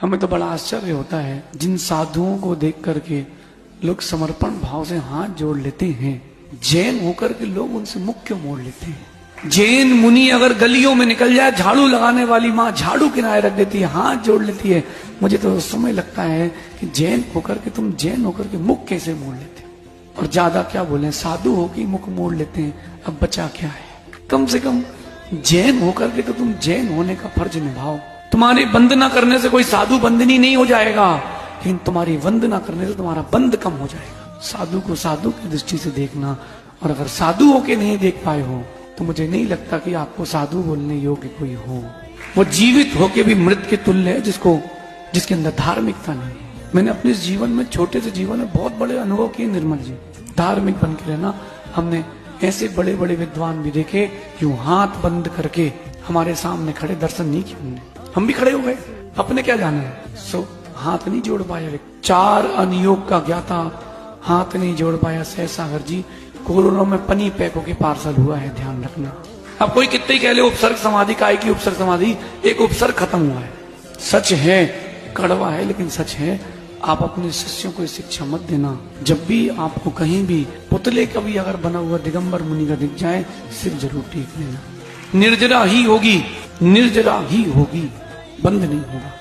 हमें तो बड़ा आश्चर्य होता है जिन साधुओं को देख करके लोग समर्पण भाव से हाथ जोड़ लेते हैं, जैन होकर के लोग उनसे मुख क्यों मोड़ लेते हैं। जैन मुनि अगर गलियों में निकल जाए, झाड़ू लगाने वाली माँ झाड़ू किनारे रख देती है, हाथ जोड़ लेती है। मुझे तो समय लगता है कि जैन होकर के तुम जैन होकर के मुख कैसे मोड़ लेते हो। और ज्यादा क्या बोले, साधु होकर मुख मोड़ लेते हैं, अब बचा क्या है। कम से कम जैन होकर के तो तुम जैन होने का फर्ज निभाओ। तुम्हारी वंदना करने से कोई साधु बंदनी नहीं हो जाएगा, लेकिन तुम्हारी वंदना करने से तुम्हारा बंद कम हो जाएगा। साधु को साधु की दृष्टि से देखना, और अगर साधु होके नहीं देख पाए हो तो मुझे नहीं लगता कि आपको साधु बोलने योग्य कोई हो। वो जीवित होके भी मृत के तुल्य है, जिसके अंदर धार्मिकता नहीं है। मैंने अपने जीवन में, छोटे से जीवन में बहुत बड़े अनुभव किए निर्मल जी। धार्मिक बन के रहना, हमने ऐसे बड़े बड़े विद्वान भी देखे यूं हाथ बंद करके हमारे सामने खड़े, दर्शन नहीं किए हमने, हम भी खड़े हो गए, अपने क्या जाने। सो हाथ नहीं जोड़ पाया। 4 अनियोग का ज्ञाता हाथ नहीं जोड़ पाया। सहसागर जी कोरोना में पनी पैकों के पार्सल हुआ है, ध्यान रखना। अब कोई कितने ही कह ले उपसर्ग समाधि, काय की उपसर्ग समाधि, एक उपसर्ग खत्म हुआ है। सच है, कड़वा है लेकिन सच है। आप अपने शिष्यों को शिक्षा मत देना। जब भी आपको कहीं भी पुतले का भी अगर बना हुआ दिगंबर मुनि का दिख जाए, सिर जरूर टेक लेना। निर्जरा ही होगी, निर्जरा ही होगी, बंद नहीं होगा।